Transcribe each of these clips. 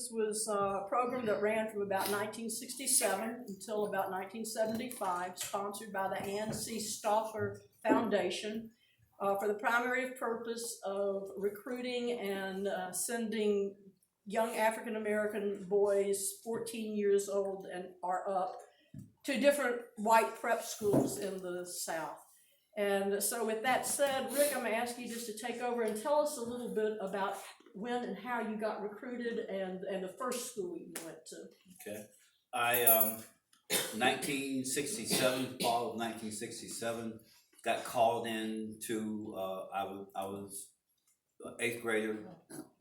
This was a program that ran from about 1967 until about 1975, sponsored by the Ann C. Stauffer Foundation for the primary purpose of recruiting and sending young African American boys 14 years old and are up to different white prep schools in the South. And so with that said, Rick, I'm going to ask you just to take over and tell us a little bit about when and how you got recruited and the first school you went to. Okay. I, 1967, fall of 1967, got called in to, I was an 8th grader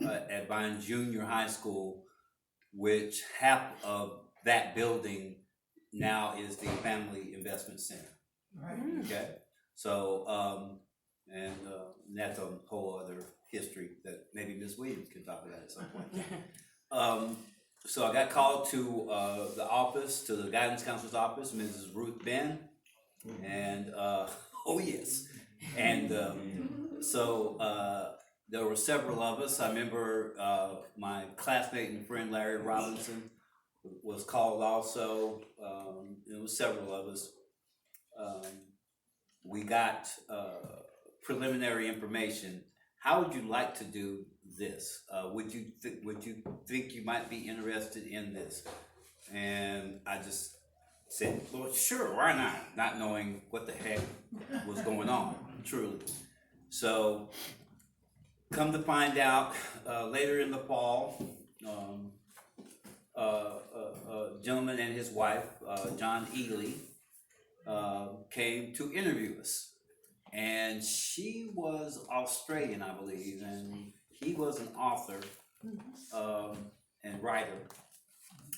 at Vine Junior High School, which half of that building now is the Family Investment Center. Right. Okay. So, that's a whole other history that maybe Ms. Williams can talk about at some point. So I got called to the office, to the guidance counselor's office, Mrs. Ruth Ben, and oh yes, and so there were several of us. I remember my classmate and friend Larry Robinson was called also. There was several of us. We got preliminary information. How would you like to do this? Would you think you might be interested in this? And I just said, well, sure, why not? Not knowing what the heck was going on, truly. So, come to find out, later in the fall, a gentleman and his wife, John Ely, came to interview us. And she was Australian, I believe, and he was an author and writer,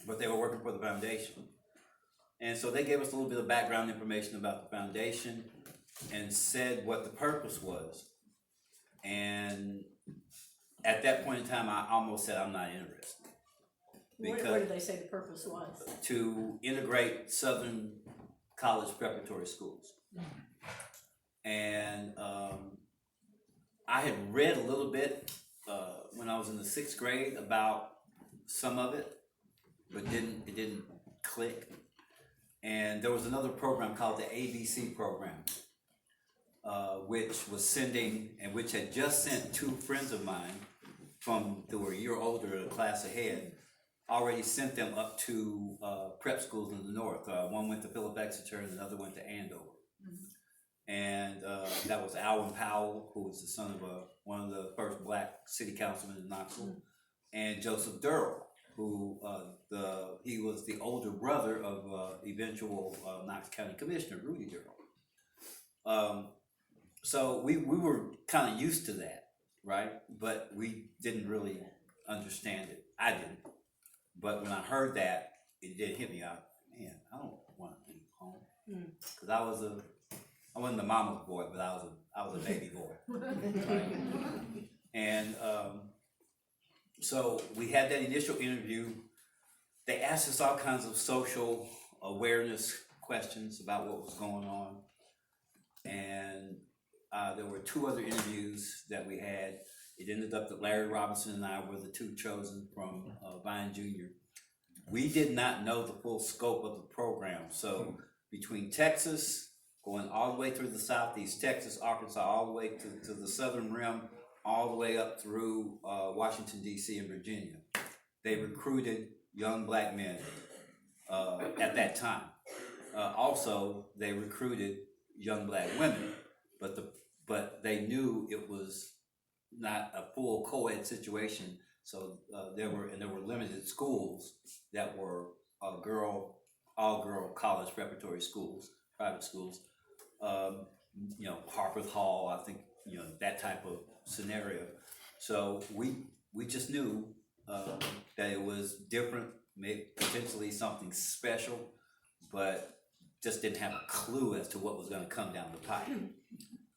but they were working for the foundation. And so they gave us a little bit of background information about the foundation and said what the purpose was. And at that point in time, I almost said I'm not interested. What did they say the purpose was? To integrate Southern college preparatory schools. And I had read a little bit when I was in the 6th grade about some of it, but it didn't click. And there was another program called the ABC program, which was sending, and which had just sent 2 friends of mine who were a year older, a class ahead, already sent them up to prep schools in the north. One went to Philip Exeter and another went to Andover. And that was Alwyn Powell, who was the son of one of the first black city councilmen in Knoxville, and Joseph Durrell, who he was the older brother of eventual Knox County Commissioner Rudy Durrell. So we were kind of used to that, right? But we didn't really understand it. I didn't. But when I heard that, it did hit me out. Man, I don't want to leave home because I wasn't the mama's boy, but I was a baby boy. Right? And so we had that initial interview. They asked us all kinds of social awareness questions about what was going on. And there were 2 other interviews that we had. It ended up that Larry Robinson and I were the 2 chosen from Vine Junior. We did not know the full scope of the program. So between Texas, going all the way through the southeast, Texas, Arkansas, all the way to the southern rim, all the way up through Washington, D.C. and Virginia. They recruited young black men at that time. Also, they recruited young black women, but they knew it was not a full co-ed situation. So there were limited schools that were all-girl college preparatory schools, private schools. Harpeth Hall, I think, that type of scenario. So we just knew that it was different, maybe potentially something special, but just didn't have a clue as to what was going to come down the pipe.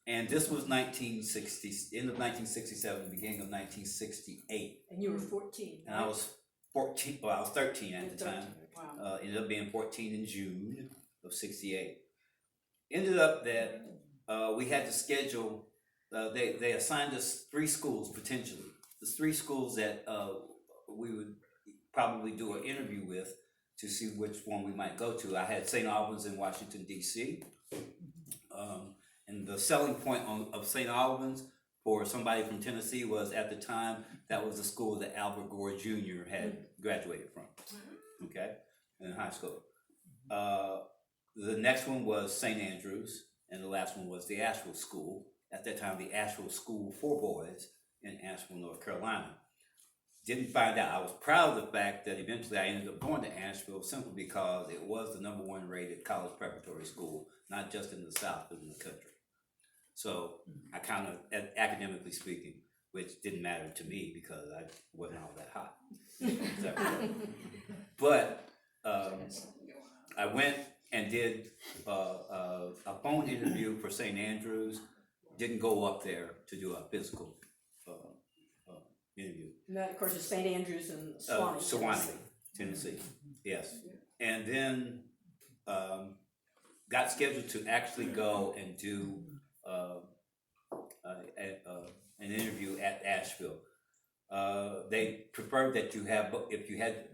And this was 1960, end of 1967, beginning of 1968. And you were 14. And I was 14, well, I was 13 at the time. Wow. Ended up being 14 in June of 68. Ended up that we had to schedule, they assigned us 3 schools potentially. The 3 schools that we would probably do an interview with to see which one we might go to. I had St. Albans in Washington, D.C. And the selling point of St. Albans for somebody from Tennessee was, at the time, that was the school that Albert Gore Jr. had graduated from, okay, in high school. The next one was St. Andrews, and the last one was the Asheville School. At that time, the Asheville School for Boys in Asheville, North Carolina. Didn't find out. I was proud of the fact that eventually I ended up going to Asheville simply because it was the #1 rated college preparatory school, not just in the South, but in the country. So I kind of, academically speaking, which didn't matter to me because I wasn't all that hot. But I went and did a phone interview for St. Andrews. Didn't go up there to do a physical interview. And that, of course, is St. Andrews and Sewanee, Tennessee. Yes. And then got scheduled to actually go and do an interview at Asheville. They preferred that you have, if you had,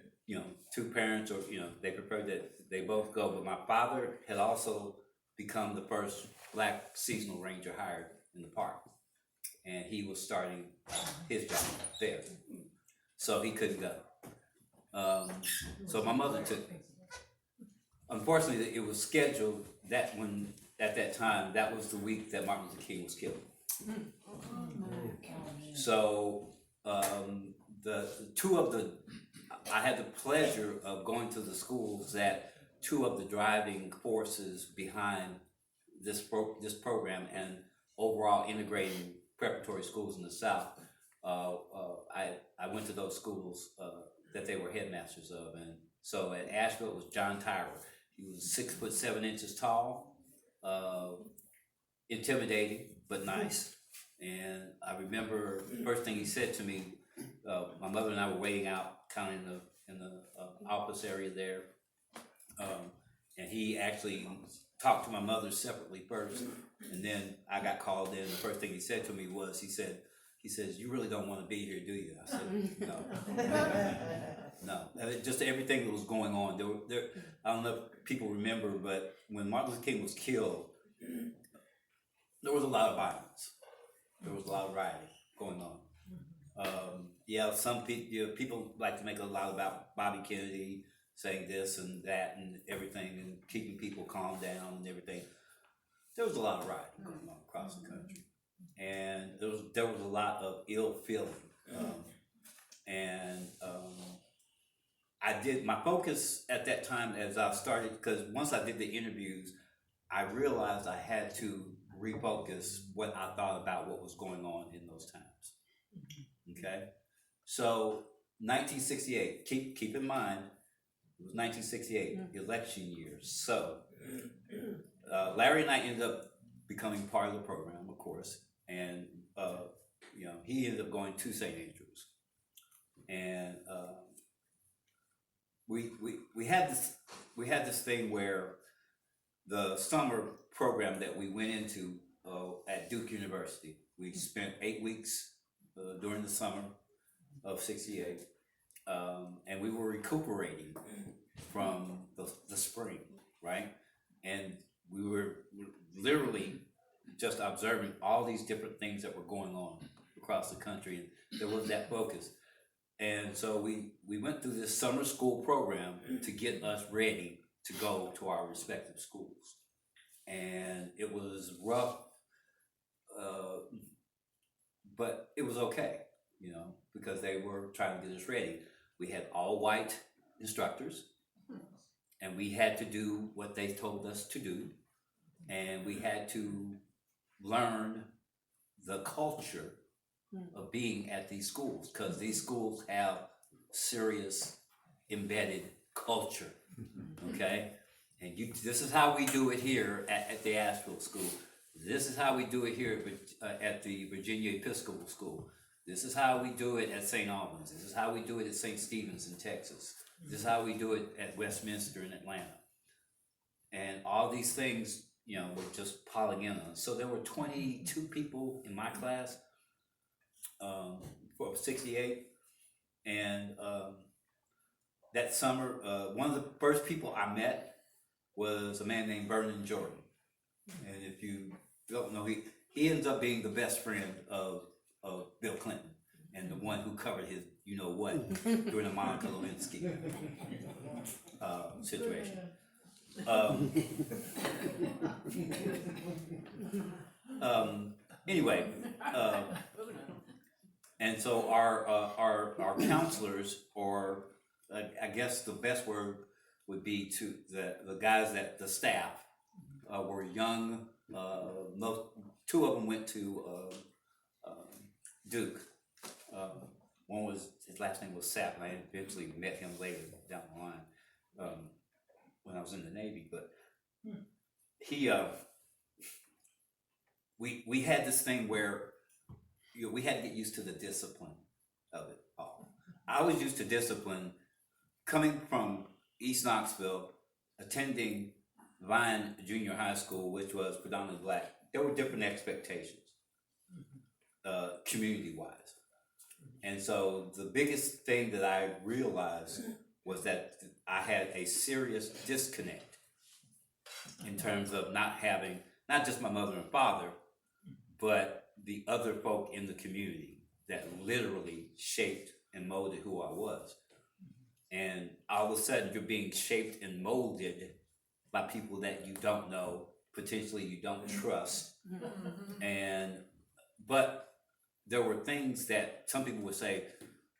two parents, or they preferred that they both go. But my father had also become the first black seasonal ranger hired in the park, and he was starting his job there, so he couldn't go. So my mother took me. Unfortunately, it was scheduled that when, at that time, that was the week that Martin Luther King was killed. So I had the pleasure of going to the schools that two of the driving forces behind this program and overall integrating preparatory schools in the South. I went to those schools that they were headmasters of, and so at Asheville it was John Tyra. He was 6'7" tall, intimidating but nice. And I remember the first thing he said to me, my mother and I were waiting out kind of in the office area there, and he actually talked to my mother separately first, and then I got called in. The first thing he said to me was, he says, "You really don't want to be here, do you?" I said, "No." No. Just everything that was going on. There, I don't know if people remember, but when Martin Luther King was killed, there was a lot of violence. There was a lot of rioting going on. Some people like to make a lot about Bobby Kennedy saying this and that and everything and keeping people calm down and everything. There was a lot of rioting going on across the country, and there was a lot of ill feeling. I did my focus at that time as I started, because once I did the interviews, I realized I had to refocus what I thought about what was going on in those times. Okay, so 1968. Keep in mind, it was 1968, election year. So Larry and I ended up becoming part of the program, of course, and he ended up going to St. Andrews, and we had this thing where the summer program that we went into at Duke University, we spent 8 weeks during the summer of '68, and we were recuperating from the spring, right? And we were literally just observing all these different things that were going on across the country, and there was that focus. And so we went through this summer school program to get us ready to go to our respective schools. And it was rough, but it was okay, because they were trying to get us ready. We had all white instructors, and we had to do what they told us to do, and we had to learn the culture of being at these schools, because these schools have serious embedded culture, okay? And this is how we do it here at the Asheville School. This is how we do it here at the Virginia Episcopal School. This is how we do it at St. Albans. This is how we do it at St. Stephen's in Texas. This is how we do it at Westminster in Atlanta. And all these things, were just piling in on us. So there were 22 people in my class for '68, and that summer, one of the first people I met was a man named Vernon Jordan. And if you don't know, he ends up being the best friend of Bill Clinton and the one who covered his you know what during the Monica Lewinsky situation. Anyway, and so our counselors, or I guess the best word would be to the guys that the staff were young. Two of them went to Duke. One was, his last name was Sapp, and I eventually met him later down the line when I was in the Navy. But he, we had this thing where we had to get used to the discipline of it all. I was used to discipline coming from East Knoxville, attending Vine Junior High School, which was predominantly black. There were different expectations, community-wise. And so the biggest thing that I realized was that I had a serious disconnect in terms of not having, not just my mother and father, but the other folk in the community that literally shaped and molded who I was. And all of a sudden you're being shaped and molded by people that you don't know, potentially you don't trust. But there were things that some people would say,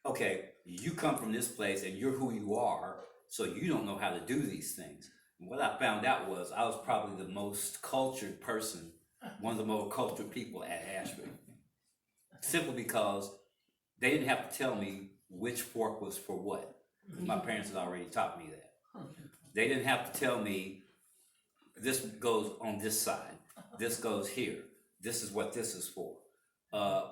okay, you come from this place and you're who you are, so you don't know how to do these things. And what I found out was I was probably the most cultured person, one of the most cultured people at Asheville. Simply because they didn't have to tell me which fork was for what. My parents had already taught me that. They didn't have to tell me this goes on this side, this goes here, this is what this is for.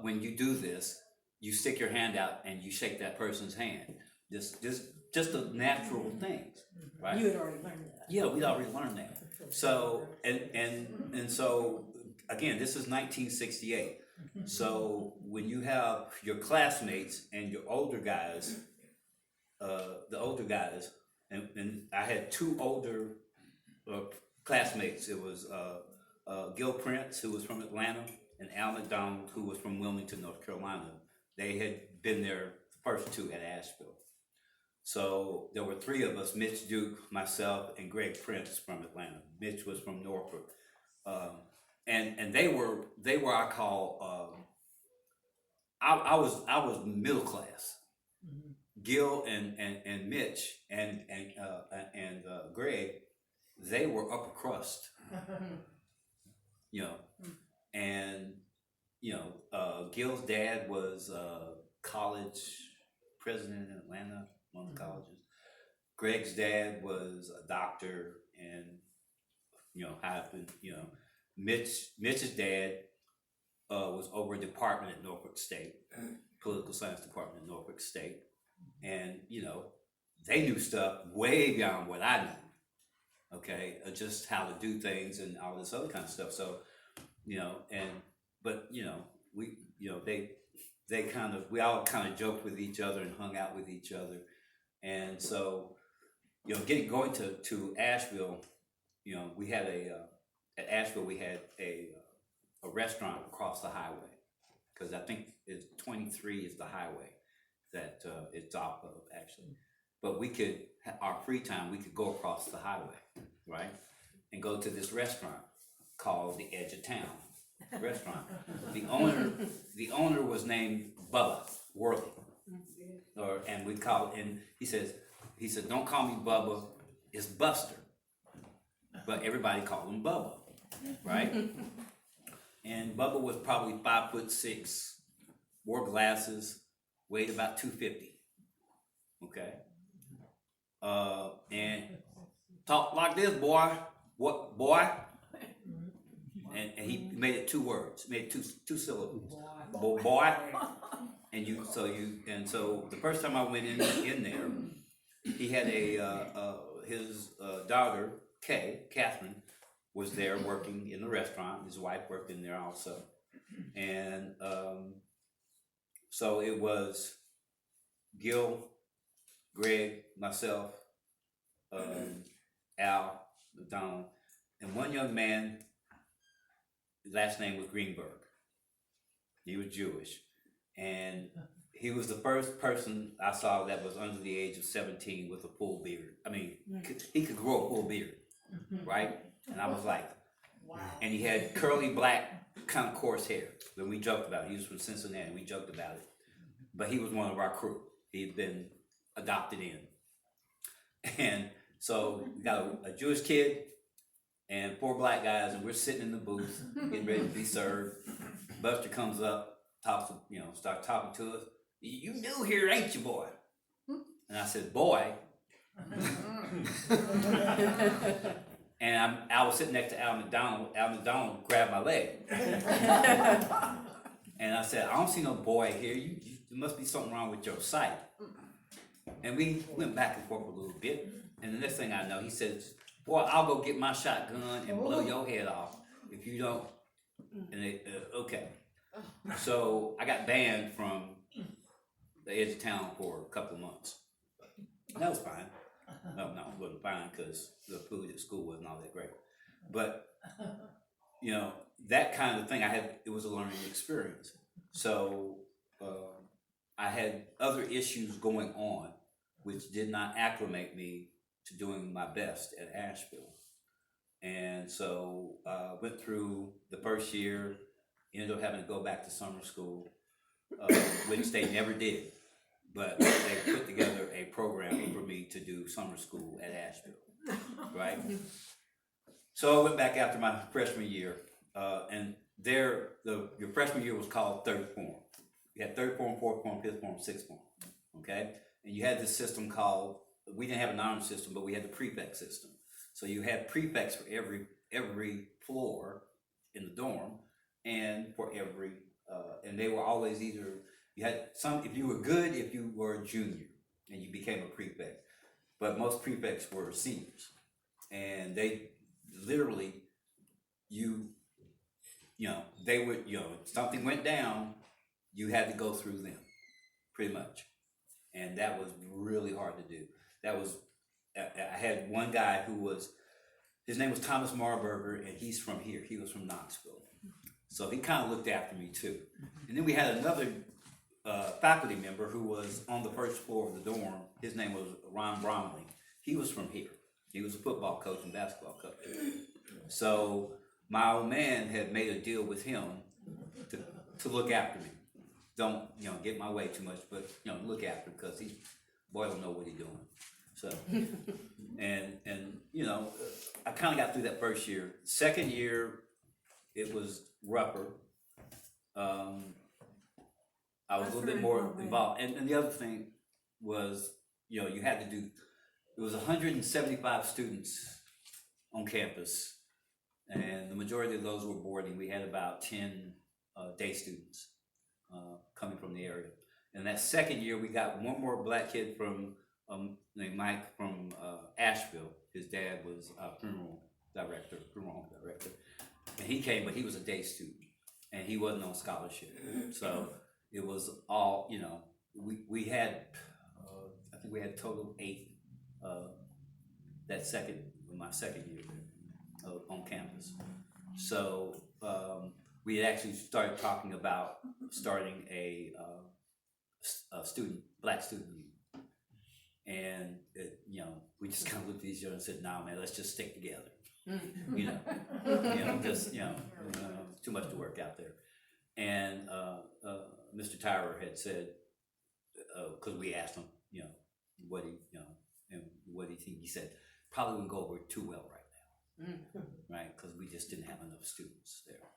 When you do this, you stick your hand out and you shake that person's hand. Just the natural things, right? You had already learned that. Yeah, we'd already learned that. So and so again, this is 1968. So when you have your classmates and your older guys, and I had two older classmates. It was Gil Prince, who was from Atlanta, and Al McDonald, who was from Wilmington, North Carolina. They had been there, the first two at Asheville. So there were three of us: Mitch Duke, myself, and Greg Prince from Atlanta. Mitch was from Norfolk, and they were I call I was middle class. Gil and Mitch and Greg, they were upper crust, and Gil's dad was college president in Atlanta, one of the colleges. Greg's dad was a doctor, and Mitch's dad was over a department at Norfolk State, political science department at Norfolk State. And, they knew stuff way beyond what I knew, okay? Just how to do things and all this other kind of stuff. So, we all kind of joked with each other and hung out with each other. And so, going to Asheville, we had at Asheville, we had a restaurant across the highway, because I think 23 is the highway that it's off of, actually. But we could, our free time, we could go across the highway, right? And go to this restaurant called the Edge of Town restaurant. The owner was named Bubba Worley. And we called, and he said, don't call me Bubba, it's Buster. But everybody called him Bubba, right? And Bubba was probably 5'6", wore glasses, weighed about 250, okay? And talked like this, boy. What, boy? And he made it two words, made two syllables. Boy. And so the first time I went in there, he had his daughter, Catherine, was there working in the restaurant. His wife worked in there also. And so it was Gil, Greg, myself, Al, Donald, and one young man, his last name was Greenberg. He was Jewish, and he was the first person I saw that was under the age of 17 with a full beard. I mean, he could grow a full beard, right? And I was like, wow. And he had curly black, kind of coarse hair. When we joked about it, he was from Cincinnati, we joked about it. But he was one of our crew. He had been adopted in. And so we got a Jewish kid and 4 black guys, and we're sitting in the booth getting ready to be served. Buster comes up, talks, starts talking to us. You new here, ain't you, boy? And I said, boy. And I was sitting next to Al McDonald. Al McDonald grabbed my leg. And I said, I don't see no boy here. There must be something wrong with your sight. And we went back and forth a little bit. And the next thing I know, he says, boy, I'll go get my shotgun and blow your head off if you don't. And okay. So I got banned from the edge of town for a couple of months. And that was fine. No, it wasn't fine because the food at school wasn't all that great. But, that kind of thing, it was a learning experience. So I had other issues going on which did not acclimate me to doing my best at Asheville. And so I went through the first year, ended up having to go back to summer school, which they never did. But they put together a program for me to do summer school at Asheville, right? So I went back after my freshman year, and your freshman year was called third form. You had third form, fourth form, fifth form, sixth form, okay? And you had this system called, we didn't have an honor system, but we had the prefect system. So you had prefects for every floor in the dorm, and for every, and they were always either, you had some, if you were good, if you were a junior, and you became a prefect. But most prefects were seniors. And they literally, they would, if something went down, you had to go through them, pretty much. And that was really hard to do. I had one guy his name was Thomas Marburger, and he's from here. He was from Knoxville. So he kind of looked after me too. And then we had another faculty member who was on the first floor of the dorm. His name was Ron Bromley. He was from here. He was a football coach and basketball coach. So my old man had made a deal with him to look after me. Don't get my way too much, but look after him because boy don't know what he's doing. So and I kind of got through that first year. Second year, it was rougher. I was a little bit more involved. And the other thing was, you had to do, it was 175 students on campus, and the majority of those were boarding. We had about 10 day students coming from the area. And that second year, we got one more black kid named Mike from Asheville. His dad was a funeral home director. And he came, but he was a day student, and he wasn't on scholarship. So it was all, we had, I think we had a total of 8 my second year there on campus. So we had actually started talking about starting a black student union. And we just kind of looked at each other and said, "Nah, man, let's just stick together." Just too much to work out there. And Mr. Tyrer had said, because we asked him, what he think. He said, probably wouldn't go over too well right now, right? Because we just didn't have enough students there.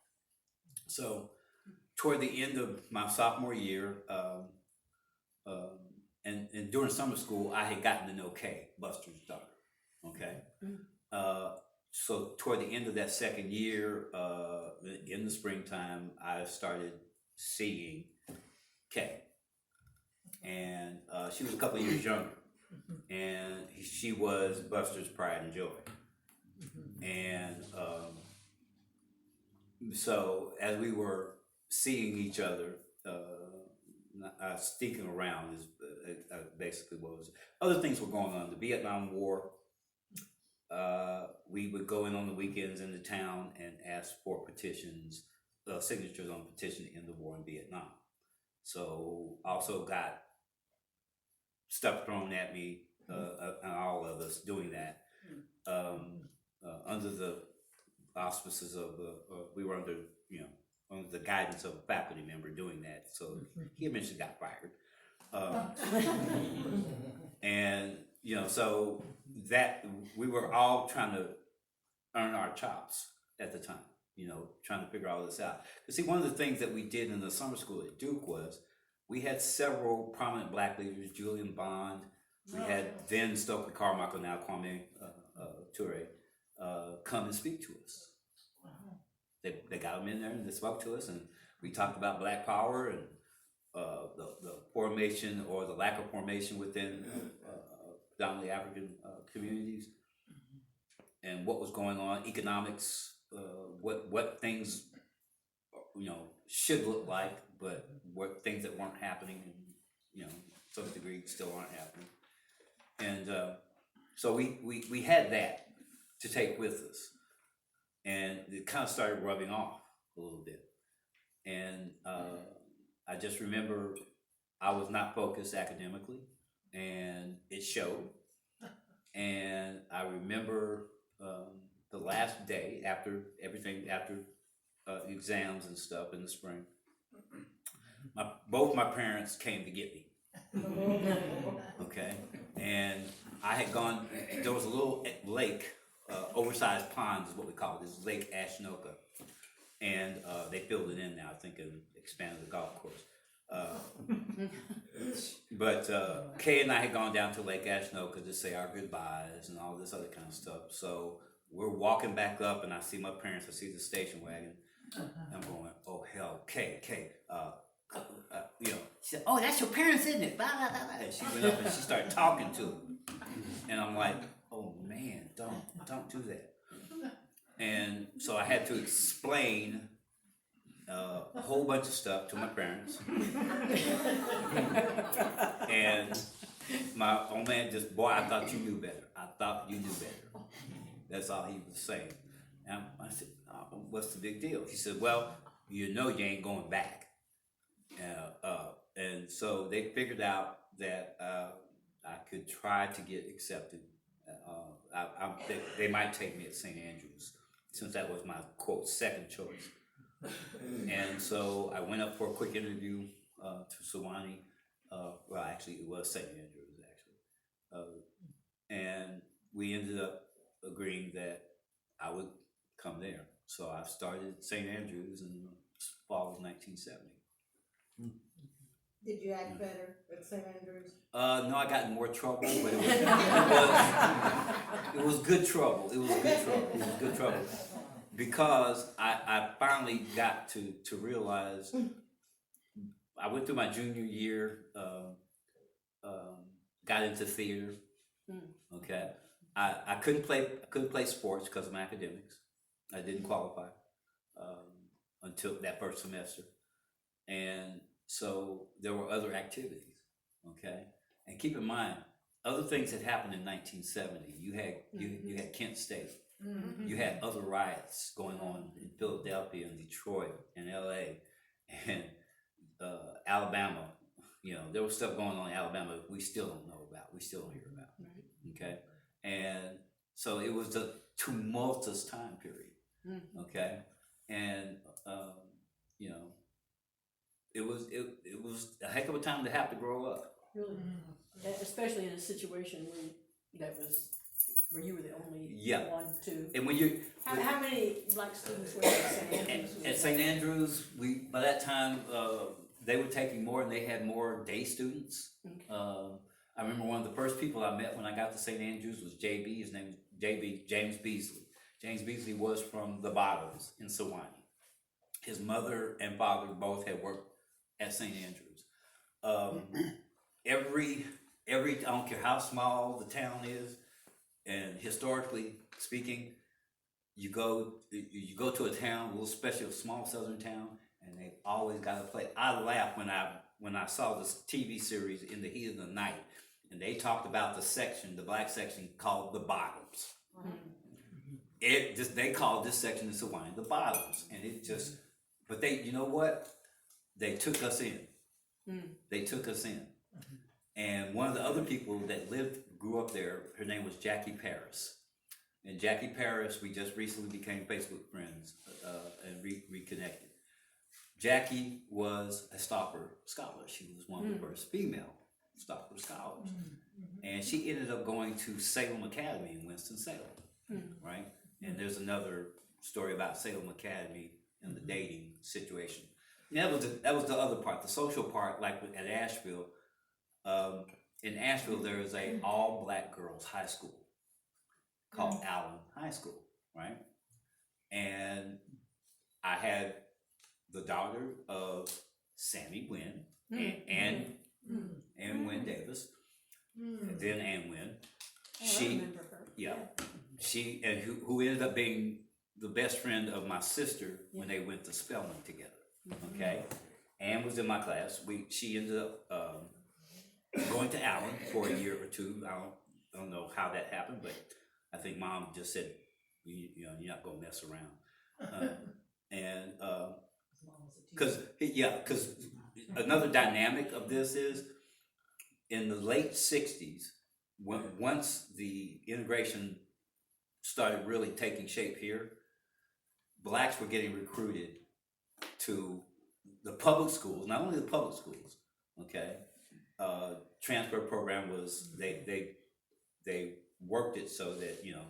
So toward the end of my sophomore year, and during summer school, I had gotten to know Kay, Buster's daughter, okay? So toward the end of that second year, in the springtime, I started seeing Kay. And she was a couple of years younger. And she was Buster's pride and joy. And so as we were seeing each other, sneaking around is basically what was. Other things were going on. The Vietnam War. We would go in on the weekends into town and ask for petitions, signatures on petition to end the war in Vietnam. So also got stuff thrown at me, and all of us doing that, under the auspices of we were under, under the guidance of a faculty member doing that. So he eventually got fired, and so that we were all trying to earn our chops at the time. Trying to figure all this out. Because see, one of the things that we did in the summer school at Duke was we had several prominent black leaders, Julian Bond, we had then Stokely Carmichael, now Kwame Ture, come and speak to us. They got them in there and they spoke to us, and we talked about Black Power and the formation or the lack of formation within predominantly African communities, and what was going on, economics, what things should look like, but what things that weren't happening, and to some degree still aren't happening, and so we had that to take with us, and it kind of started rubbing off a little bit, and I just remember I was not focused academically, and it showed, and I remember the last day after exams and stuff in the spring, both my parents came to get me. Okay, and I had gone. There was a little lake, oversized pond is what we call it. This is Lake Ashnoka, and they filled it in now, I think, and expanded the golf course. But Kay and I had gone down to Lake Ashnoka to say our goodbyes and all this other kind of stuff. So we're walking back up, and I see my parents. I see the station wagon. I'm going, oh hell, Kay. She said, oh, that's your parents, isn't it? Blah, blah, blah, blah. And she went up and she started talking to them, and I'm like, oh man, don't do that. And so I had to explain a whole bunch of stuff to my parents, and my old man just, boy, I thought you knew better. I thought you knew better. That's all he was saying. And I said, oh, what's the big deal? He said, well, you ain't going back. And so they figured out that I could try to get accepted. They might take me at St. Andrews, since that was my, quote, second choice. And so I went up for a quick interview to Sewanee. Well, actually, it was St. Andrews, actually. And we ended up agreeing that I would come there. So I started at St. Andrews in the fall of 1970. Did you act better at St. Andrews? No, I got in more trouble, but it was good trouble. It was good trouble. Because I finally got to realize, I went through my junior year, got into theater. Okay, I couldn't play sports because of my academics. I didn't qualify until that first semester, and so there were other activities. Okay, and keep in mind, other things had happened in 1970. You had Kent State. Mm-hmm. You had other riots going on in Philadelphia and Detroit and LA and Alabama. There was stuff going on in Alabama we still don't know about. We still don't hear about. Right. Okay, and so it was a tumultuous time period. Mm-hmm. Okay, and it was a heck of a time to have to grow up. Really, especially in a situation where you were the only one to. And when you how many black students were at St. Andrews? At St. Andrews, by that time they were taking more, and they had more day students. Okay. I remember one of the first people I met when I got to St. Andrews was JB. His name was James Beasley. James Beasley was from the Bottoms in Sewanee. His mother and father both had worked at St. Andrews. Every I don't care how small the town is, and historically speaking, you go to a town, especially a small southern town, and they always got to play. I laugh when when I saw this TV series In the Heat of the Night, and they talked about the black section called the bottoms. They called this section in Sewanee the bottoms, and it just, but they, you know what? They took us in. They took us in. And one of the other people that grew up there, her name was Jackie Paris. And Jackie Paris, we just recently became Facebook friends and reconnected. Jackie was a Stopper scholar. She was one of the first female Stopper scholars. And she ended up going to Salem Academy in Winston-Salem, right? And there's another story about Salem Academy and the dating situation. And that was the other part, the social part, like at Asheville. In Asheville, there is a all-black girls high school called Allen High School, right? And I had the daughter of Sammy Wynn and Wynn Davis, and then Ann Wynn. I remember her. Yeah, she and who ended up being the best friend of my sister when they went to Spelman together. Okay, Ann was in my class. She ended up going to Allen for a year or two. I don't know how that happened, but I think Mom just said, you know, you're not gonna mess around, and because another dynamic of this is in the late '60s, once the integration started really taking shape here, blacks were getting recruited to the public schools, not only the public schools, okay. Transfer program was they worked it so that, you know,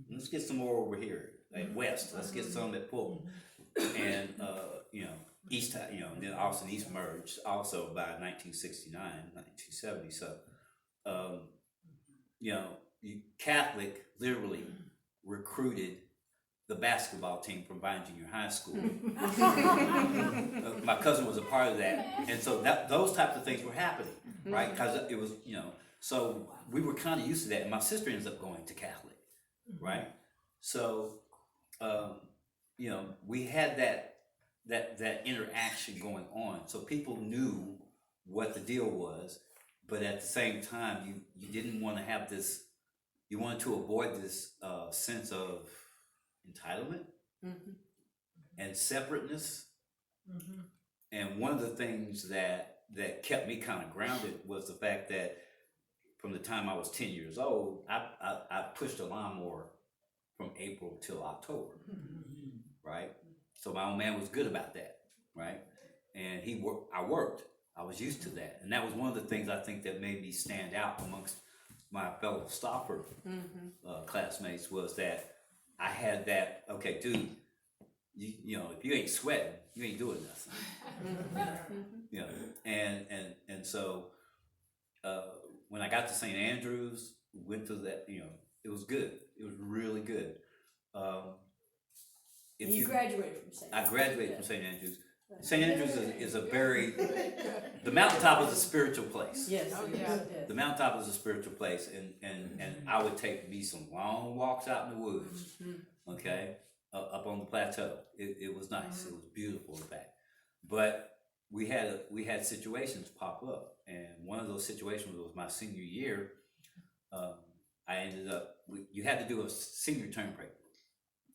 let's get some more over here at West, let's get some at Fulton, and you know, East, you know, and then Austin East merged also by 1969, 1970. So you know, Catholic literally recruited the basketball team from Vine Junior High School. My cousin was a part of that, and so those types of things were happening, right? Because it was, you know, so we were kind of used to that. And my sister ends up going to Catholic, right? So, you know, we had that interaction going on, so people knew what the deal was, but at the same time, you didn't want to have this. You wanted to avoid this sense of entitlement and separateness. And one of the things that kept me kind of grounded was the fact that from the time I was 10 years old, I pushed a lawnmower from April till October, right? So my old man was good about that, right? And I worked. I was used to that, and that was one of the things I think that made me stand out amongst my fellow Stopper classmates, was that I had that, okay, dude, you know, if you ain't sweating, you ain't doing nothing. You know, and so when I got to St. Andrews, went through that, you know, it was good. It was really good. You graduated from St. Andrews. I graduated from St. Andrews. St. Andrews is a very, the mountaintop is a spiritual place. Yes. The mountaintop is a spiritual place, and I would take me some long walks out in the woods, okay, up on the plateau. It was nice. It was beautiful, in fact. But we had situations pop up, and one of those situations was my senior year. I ended up, you had to do a senior term paper,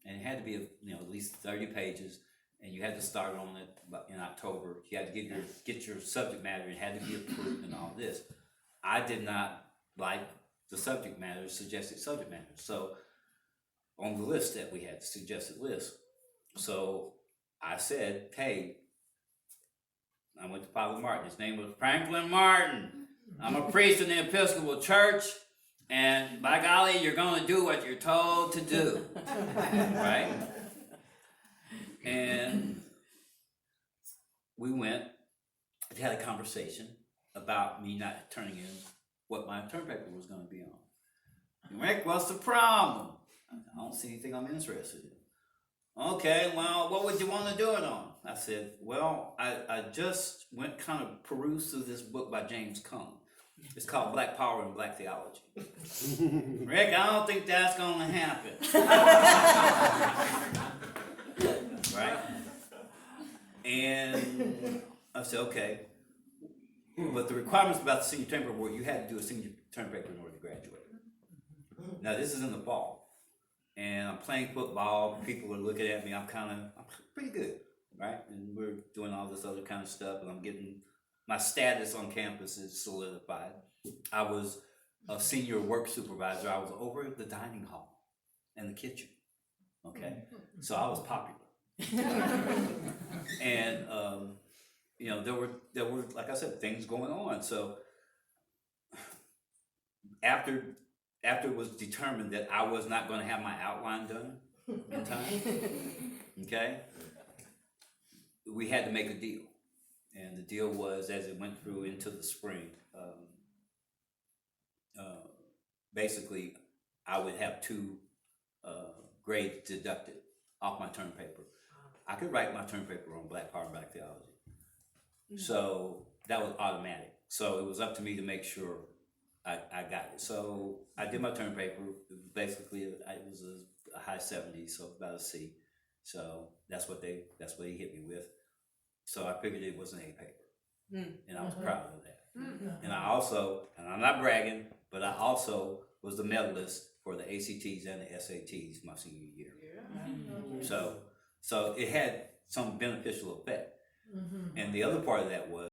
and it had to be at least 30 pages. And you had to start on it in October. You had to get your subject matter. It had to be approved and all this. I did not like the subject matter, suggested subject matter. So on the list that we had, the suggested list. So I said, hey, I went to Father Martin. His name was Franklin Martin. I'm a priest in the Episcopal Church, and by golly, you're going to do what you're told to do, right? And we went and had a conversation about me not turning in what my term paper was going to be on. Rick, what's the problem? I don't see anything I'm interested in. Okay, well, what would you want to do it on? I said, well, I just went kind of perused through this book by James Cone. It's called Black Power and Black Theology. Rick, I don't think that's going to happen. Right? And I said, okay, But the requirements about the senior term paper were you had to do a senior term paper in order to graduate. Now this is in the fall, and I'm playing football. People are looking at me. I'm pretty good, right? And we're doing all this other kind of stuff, and I'm getting my status on campus is solidified. I was a senior work supervisor. I was over the dining hall and the kitchen. Okay, so I was popular. And you know, there were like I said, things going on. So after it was determined that I was not going to have my outline done in time, okay, we had to make a deal. And the deal was, as it went through into the spring, basically I would have 2 grades deducted off my term paper. I could write my term paper on Black Power and Black Theology. So that was automatic. So it was up to me to make sure I got it. So I did my term paper. Basically, it was a high 70s, so about a C. So that's what he hit me with. So I figured it was an A paper, and I was proud of that. And I also, and I'm not bragging, but I also was the medalist for the ACTs and the SATs my senior year. So it had some beneficial effect. And the other part of that was